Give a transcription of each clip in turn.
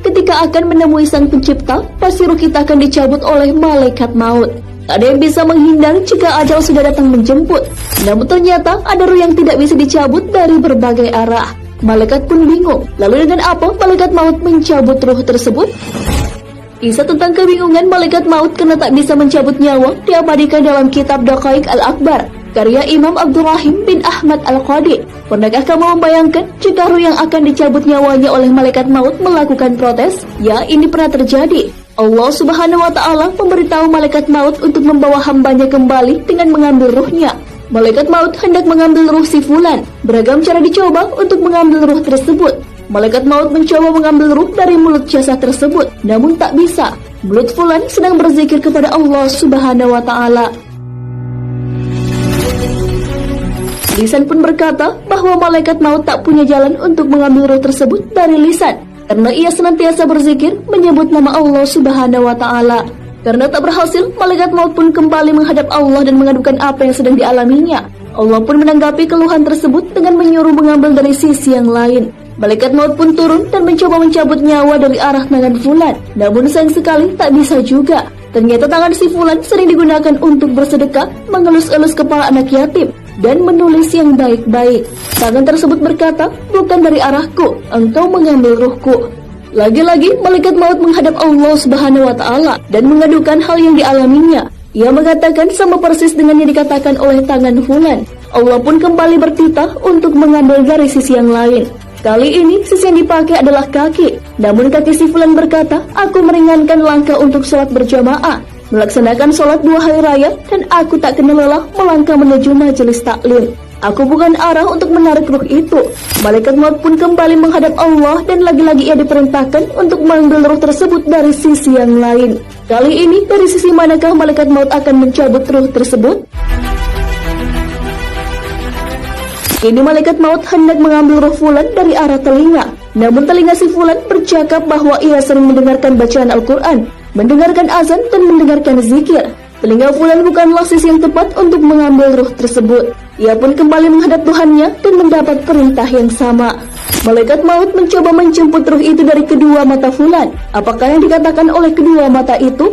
ketika akan menemui Sang Pencipta, pasti ruh kita akan dicabut oleh malaikat maut. Tak ada yang bisa menghindar jika ajal sudah datang menjemput. Namun ternyata ada ruh yang tidak bisa dicabut dari berbagai arah. Malaikat pun bingung, lalu dengan apa malaikat maut mencabut ruh tersebut? Kisah tentang kebingungan malaikat maut karena tak bisa mencabut nyawa diabadikan dalam kitab Daqaiq Al-Akbar, karya Imam Abdurrahim bin Ahmad Al-Qadi. Pernahkah kamu membayangkan jika ruh yang akan dicabut nyawanya oleh malaikat maut melakukan protes? Ya, ini pernah terjadi. Allah Subhanahu wa Ta'ala memberitahu malaikat maut untuk membawa hambanya kembali dengan mengambil ruhnya. Malaikat maut hendak mengambil ruh si fulan. Beragam cara dicoba untuk mengambil ruh tersebut. Malaikat maut mencoba mengambil ruh dari mulut jasad tersebut, namun tak bisa. Mulut fulan sedang berzikir kepada Allah Subhanahu wa Ta'ala. Lisan pun berkata bahwa malaikat maut tak punya jalan untuk mengambil ruh tersebut dari lisan, karena ia senantiasa berzikir menyebut nama Allah Subhanahu wa Ta'ala. Karena tak berhasil, malaikat maut pun kembali menghadap Allah dan mengadukan apa yang sedang dialaminya. Allah pun menanggapi keluhan tersebut dengan menyuruh mengambil dari sisi yang lain. Malaikat maut pun turun dan mencoba mencabut nyawa dari arah tangan fulan. Namun sayang sekali tak bisa juga. Ternyata tangan si fulan sering digunakan untuk bersedekah, mengelus-elus kepala anak yatim, dan menulis yang baik-baik. Tangan tersebut berkata, bukan dari arahku, engkau mengambil ruhku. Lagi-lagi malaikat maut menghadap Allah Subhanahu wa Ta'ala dan mengadukan hal yang dialaminya. Ia mengatakan sama persis dengan yang dikatakan oleh tangan fulan. Allah pun kembali bertitah untuk mengambil dari sisi yang lain. Kali ini sisi yang dipakai adalah kaki. Namun kaki si fulan berkata, aku meringankan langkah untuk sholat berjamaah, melaksanakan sholat 2 hari raya, dan aku tak kenal lelah melangkah menuju majelis taklim. Aku bukan arah untuk menarik ruh itu. Malaikat maut pun kembali menghadap Allah dan lagi-lagi ia diperintahkan untuk mengambil ruh tersebut dari sisi yang lain. Kali ini dari sisi manakah malaikat maut akan mencabut ruh tersebut? Kini malaikat maut hendak mengambil ruh fulan dari arah telinga. Namun telinga si fulan bercakap bahwa ia sering mendengarkan bacaan Al-Quran, mendengarkan azan dan mendengarkan zikir. Telinga fulan bukanlah sisi yang tepat untuk mengambil ruh tersebut. Ia pun kembali menghadap Tuhannya dan mendapat perintah yang sama. Malaikat maut mencoba menjemput ruh itu dari kedua mata fulan. Apakah yang dikatakan oleh kedua mata itu?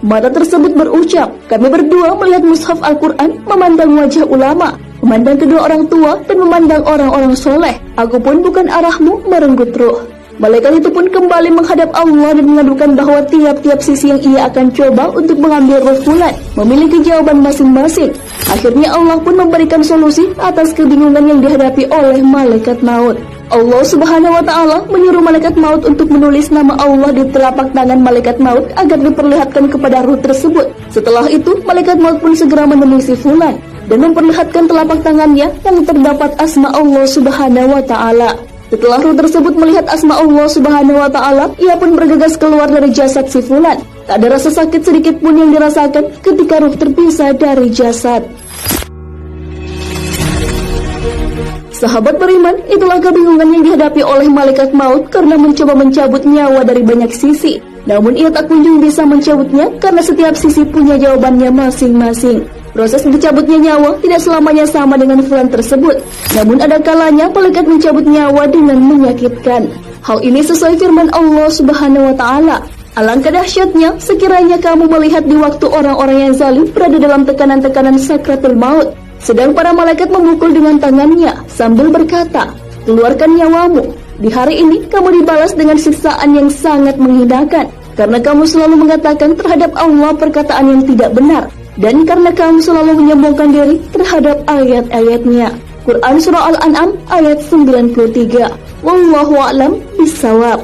Mata tersebut berucap, kami berdua melihat mushaf Al-Quran, memandang wajah ulama, memandang kedua orang tua, dan memandang orang-orang soleh. Aku pun bukan arahmu, merenggut ruh. Malaikat itu pun kembali menghadap Allah dan mengadukan bahwa tiap-tiap sisi yang ia akan coba untuk mengambil ruh fulan memiliki jawaban masing-masing. Akhirnya Allah pun memberikan solusi atas kebingungan yang dihadapi oleh malaikat maut. Allah Subhanahu wa Ta'ala menyuruh malaikat maut untuk menulis nama Allah di telapak tangan malaikat maut agar diperlihatkan kepada ruh tersebut. Setelah itu, malaikat maut pun segera menemui si fulan dan memperlihatkan telapak tangannya yang terdapat asma Allah Subhanahu wa Ta'ala. Setelah ruh tersebut melihat asma Allah Subhanahu wa Ta'ala, ia pun bergegas keluar dari jasad si fulan. Tak ada rasa sakit sedikit pun yang dirasakan ketika ruh terpisah dari jasad. Sahabat beriman, itulah kebingungan yang dihadapi oleh malaikat maut karena mencoba mencabut nyawa dari banyak sisi. Namun ia tak kunjung bisa mencabutnya karena setiap sisi punya jawabannya masing-masing. Proses dicabutnya nyawa tidak selamanya sama dengan fulan tersebut. Namun ada kalanya malaikat mencabut nyawa dengan menyakitkan. Hal ini sesuai firman Allah Subhanahu wa Ta'ala. Alangkah dahsyatnya sekiranya kamu melihat di waktu orang-orang yang zalim berada dalam tekanan-tekanan sakratul maut, sedang para malaikat memukul dengan tangannya sambil berkata, keluarkan nyawamu. Di hari ini kamu dibalas dengan siksaan yang sangat menghinakan, karena kamu selalu mengatakan terhadap Allah perkataan yang tidak benar, dan karena kamu selalu menyombongkan diri terhadap ayat-ayatnya. Quran Surah Al-An'am ayat 93. Wallahu a'lam bishawab.